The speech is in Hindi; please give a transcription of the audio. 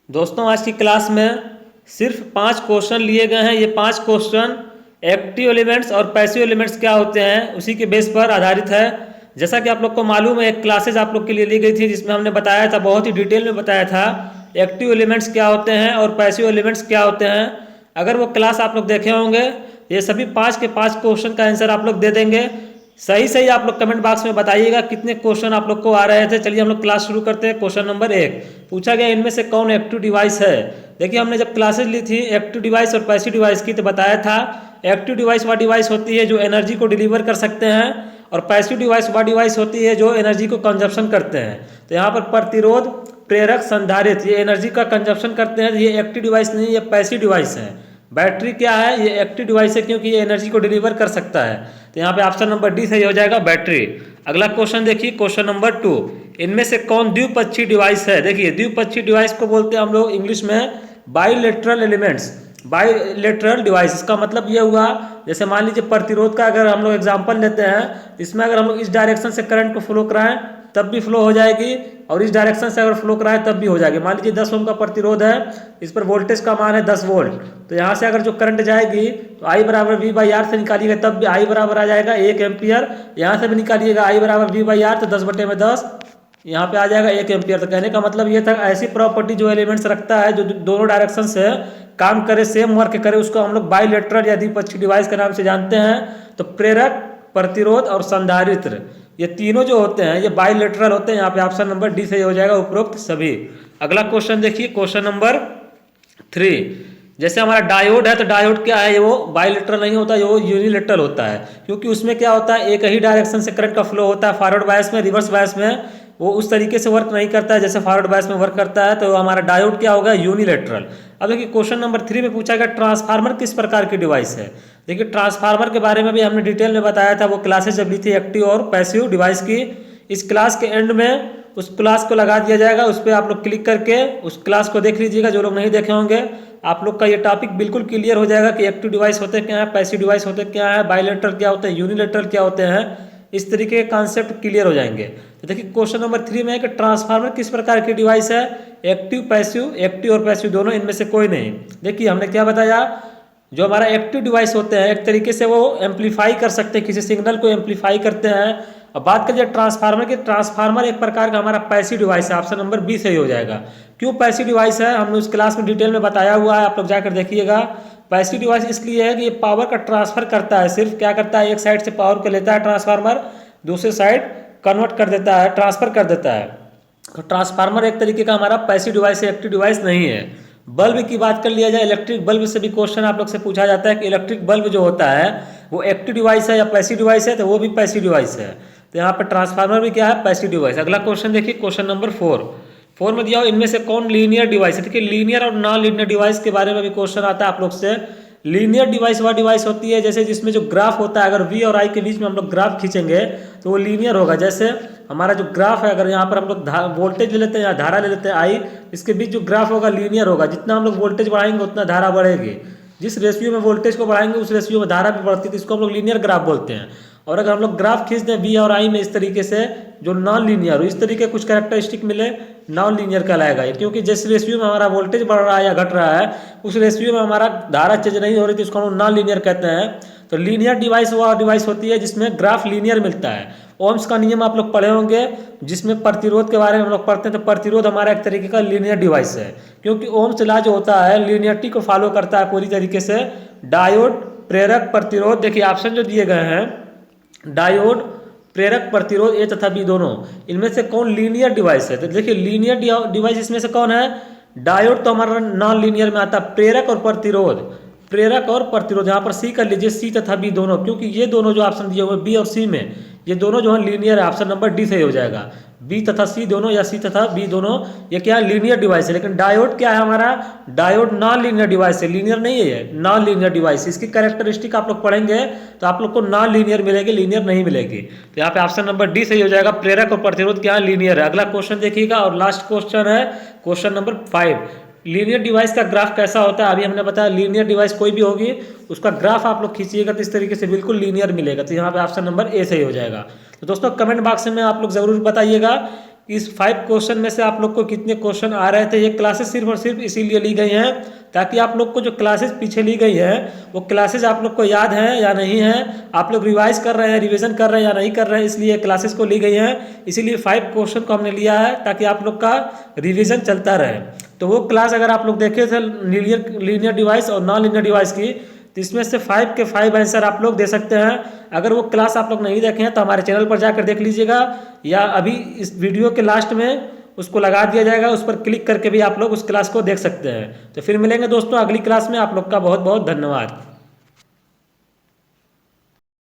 दोस्तों आज की क्लास में सिर्फ 5 क्वेश्चन लिए गए हैं। ये 5 क्वेश्चन एक्टिव एलिमेंट्स और पैसिव एलिमेंट्स क्या होते हैं उसी के बेस पर आधारित है। जैसा कि आप लोग को मालूम है, एक क्लासेज आप लोग के लिए ली गई थी जिसमें हमने बताया था, बहुत ही डिटेल में बताया था एक्टिव एलिमेंट्स क्या होते हैं और पैसिव एलिमेंट्स क्या होते हैं। अगर वो क्लास आप लोग देखे होंगे, ये सभी 5 के 5 क्वेश्चन का आंसर आप लोग दे देंगे। सही सही आप लोग कमेंट बॉक्स में बताइएगा कितने क्वेश्चन आप लोग को आ रहे थे। चलिए हम लोग क्लास शुरू करते हैं। क्वेश्चन नंबर 1 पूछा गया, इनमें से कौन एक्टिव डिवाइस है। देखिए हमने जब क्लासेज ली थी एक्टिव डिवाइस और पैसिव डिवाइस की, तो बताया था एक्टिव डिवाइस वह डिवाइस होती है जो एनर्जी को डिलीवर कर सकते हैं और पैसिव डिवाइस वह डिवाइस होती है जो एनर्जी को कंजप्शन करते हैं। तो यहाँ पर प्रतिरोध, प्रेरक, संधारित्र ये एनर्जी का कंजप्शन करते हैं। ये एक्टिव डिवाइस नहीं, ये पैसिव डिवाइस है। बैटरी क्या है, ये एक्टिव डिवाइस है क्योंकि ये एनर्जी को डिलीवर कर सकता है। तो यहाँ पे ऑप्शन नंबर डी सही हो जाएगा, बैटरी। अगला क्वेश्चन देखिए, क्वेश्चन नंबर 2 इनमें से कौन द्विपक्षीय डिवाइस है। देखिए द्विपक्षीय डिवाइस को बोलते हैं हम लोग इंग्लिश में बाइलेटरल एलिमेंट्स, बाइलेटरल डिवाइस। इसका मतलब ये हुआ, जैसे मान लीजिए प्रतिरोध का अगर हम लोग एग्जांपल लेते हैं, इसमें अगर हम लोग इस डायरेक्शन से करंट को फ्लो कराएं तब भी फ्लो हो जाएगी और इस डायरेक्शन से अगर फ्लो कराएं तब भी हो जाएगी। मान लीजिए 10 ओम का प्रतिरोध है, इस पर वोल्टेज का मान है 10 वोल्ट, तो यहाँ से अगर जो करंट जाएगी तो I बराबर V बाई आर से निकालिएगा तब भी I बराबर आ जाएगा 1 एम्पियर। यहाँ से भी निकालिएगा I बराबर V बाई आर, तो 10/10 यहाँ पे आ जाएगा 1 एम्पियर। तो कहने का मतलब ये था, ऐसी प्रॉपर्टी जो एलिमेंट्स रखता है जो दोनों डायरेक्शन से काम करे, सेम वर्क करे, उसको हम लोग बाइलेटरल या द्विपक्षीय डिवाइस के नाम से जानते हैं। तो प्रेरक, प्रतिरोध और संधारित्र ये तीनों जो होते हैं ये बाइलेटरल होते हैं। यहाँ पे ऑप्शन नंबर डी सही हो जाएगा, उपरोक्त सभी। अगला क्वेश्चन देखिए, क्वेश्चन नंबर 3 जैसे हमारा डायोड है, तो डायोड क्या है, ये वो बाइलेटरल नहीं होता, ये वो यूनिलेटरल होता है। क्योंकि उसमें क्या होता है, एक ही डायरेक्शन से करंट का फ्लो होता है। फॉरवर्ड बायस में, रिवर्स बायस में वो उस तरीके से वर्क नहीं करता है जैसे फॉरवर्ड बायस में वर्क करता है। तो हमारा डायोड क्या होगा, यूनिलेटरल। अब देखिए क्वेश्चन नंबर 3 में पूछा गया ट्रांसफार्मर किस प्रकार की डिवाइस है। देखिए ट्रांसफार्मर के बारे में भी हमने डिटेल में बताया था, वो क्लासेस जब ली थी एक्टिव और पैसिव डिवाइस की। इस क्लास के एंड में उस क्लास को लगा दिया जाएगा, उस पर आप लोग क्लिक करके उस क्लास को देख लीजिएगा। जो लोग नहीं देखे होंगे, आप लोग का ये टॉपिक बिल्कुल क्लियर हो जाएगा कि एक्टिव डिवाइस होते क्या है, पैसिव डिवाइस होते क्या है, बाइलेटरल क्या होते हैं, यूनिलेटरल क्या होते हैं। इस तरीके के कॉन्सेप्ट क्लियर हो जाएंगे। तो देखिए क्वेश्चन नंबर 3 में है कि ट्रांसफार्मर किस प्रकार की डिवाइस है। एक्टिव पैसिव, एक्टिव और पैसिव दोनों, इनमें से कोई नहीं। देखिए हमने क्या बताया, जो हमारा एक्टिव डिवाइस होते हैं एक तरीके से वो एम्पलीफाई कर सकते हैं, किसी सिग्नल को एम्पलीफाई करते हैं। अब बात करिए ट्रांसफार्मर की, ट्रांसफार्मर एक प्रकार का हमारा पैसिव डिवाइस है। ऑप्शन नंबर बी सही हो जाएगा। क्यों पैसिव डिवाइस है, हमने उस क्लास में डिटेल में बताया हुआ है, आप लोग जाकर देखिएगा। पैसिव डिवाइस इसलिए है कि ये पावर का ट्रांसफर करता है, सिर्फ क्या करता है, एक साइड से पावर को लेता है ट्रांसफार्मर, दूसरे साइड कन्वर्ट कर देता है, ट्रांसफर कर देता है। तो ट्रांसफार्मर एक तरीके का हमारा पैसिव डिवाइस है, एक्टिव डिवाइस नहीं है। बल्ब की बात कर लिया जाए, इलेक्ट्रिक बल्ब से भी क्वेश्चन आप लोग से पूछा जाता है कि इलेक्ट्रिक बल्ब जो होता है वो एक्टिव डिवाइस है या पैसिव डिवाइस है, तो वो भी पैसिव डिवाइस है। तो यहाँ पर ट्रांसफार्मर भी क्या है, पैसिव डिवाइस। अगला क्वेश्चन देखिए, क्वेश्चन नंबर 4 में दिया हो इनमें से कौन लीनियर डिवाइस है। देखिए लीनियर और नॉन लीनियर डिवाइस के बारे में भी क्वेश्चन आता है आप लोग से। लीनियर डिवाइस वह डिवाइस होती है जैसे जिसमें जो ग्राफ होता है, अगर V और I के बीच में हम लोग ग्राफ खींचेंगे तो वो लीनियर होगा। जैसे हमारा जो ग्राफ है, अगर यहाँ पर हम लोग वोल्टेज ले लेते हैं या धारा ले लेते हैं I, इसके बीच जो ग्राफ होगा लीनियर होगा। जितना हम लोग वोल्टेज बढ़ाएंगे उतना धारा बढ़ेगी, जिस रेशियो में वोल्टेज को बढ़ाएंगे उस रेशियो में धारा भी बढ़ती है, तो इसको हम लोग लीनियर ग्राफ बोलते हैं। और अगर हम लोग ग्राफ खींच दें V और I में इस तरीके से, जो नॉन लीनियर हो, इस तरीके कुछ कैरेक्टरिस्टिक मिले, नॉन लीनियर कहलाएगा ये। क्योंकि जिस रेशियो में हमारा वोल्टेज बढ़ रहा है या घट रहा है उस रेशियो में हमारा धारा चेंज नहीं हो रही, तो इसको हम नॉन लीनियर कहते हैं। तो लीनियर डिवाइस वह डिवाइस होती है जिसमें ग्राफ लीनियर मिलता है। ओम्स का नियम आप लोग पढ़े होंगे, जिसमें प्रतिरोध के बारे में हम लोग पढ़ते हैं। तो प्रतिरोध हमारा एक तरीके का लीनियर डिवाइस है, क्योंकि ओम्स लॉ जो होता है लीनियरिटी को फॉलो करता है पूरी तरीके से। डायोड, प्रेरक, प्रतिरोध, देखिए ऑप्शन जो दिए गए हैं, डायोड, प्रेरक, प्रतिरोध, ए तथा बी दोनों, इनमें से कौन लीनियर डिवाइस है। तो देखिए लीनियर डिवाइस इसमें से कौन है, डायोड तो हमारा नॉन लीनियर में आता है। प्रेरक और प्रतिरोध, प्रेरक और प्रतिरोध, यहाँ पर सी कर लीजिए, सी तथा बी दोनों, क्योंकि ये दोनों जो ऑप्शन दिए हुए बी और सी में, ये दोनों जो है लीनियर है। ऑप्शन नंबर डी सही हो जाएगा। बी तथा सी दोनों या सी तथा बी दोनों ये क्या है, लीनियर डिवाइस है। लेकिन डायोड क्या है हमारा, डायोड नॉन लीनियर डिवाइस है, लीनियर नहीं है ये, नॉन लीनियर डिवाइस। इसकी कैरेक्टरिस्टिक आप लोग पढ़ेंगे तो आप लोग को नॉन लीनियर मिलेगी, लीनियर नहीं मिलेगी। तो यहाँ पे ऑप्शन नंबर डी सही हो जाएगा, प्रेरक और प्रतिरोध क्या है, लीनियर है। अगला क्वेश्चन देखिएगा और लास्ट क्वेश्चन है क्वेश्चन नंबर 5। लीनियर डिवाइस का ग्राफ कैसा होता है, अभी हमने बताया लीनियर डिवाइस कोई भी होगी उसका ग्राफ आप लोग खींचिएगा तो इस तरीके से बिल्कुल लीनियर मिलेगा। तो यहाँ पे ऑप्शन नंबर ए सही हो जाएगा। तो दोस्तों कमेंट बॉक्स में आप लोग जरूर बताइएगा इस 5 क्वेश्चन में से आप लोग को कितने क्वेश्चन आ रहे थे। ये क्लासेस सिर्फ और सिर्फ इसीलिए ली गई हैं ताकि आप लोग को जो क्लासेस पीछे ली गई है वो क्लासेस आप लोग को याद है या नहीं है, आप लोग रिवाइज कर रहे हैं, रिवीजन कर रहे हैं या नहीं कर रहे हैं, इसलिए क्लासेस को ली गई है। इसीलिए 5 क्वेश्चन को हमने लिया है ताकि आप लोग का रिवीजन चलता रहे। तो वो क्लास अगर आप लोग देखे थे लीनियर डिवाइस और नॉन लीनियर डिवाइस की, तो इसमें से 5 के 5 आंसर आप लोग दे सकते हैं। अगर वो क्लास आप लोग नहीं देखे हैं तो हमारे चैनल पर जाकर देख लीजिएगा, या अभी इस वीडियो के लास्ट में उसको लगा दिया जाएगा, उस पर क्लिक करके भी आप लोग उस क्लास को देख सकते हैं। तो फिर मिलेंगे दोस्तों अगली क्लास में। आप लोग का बहुत बहुत धन्यवाद।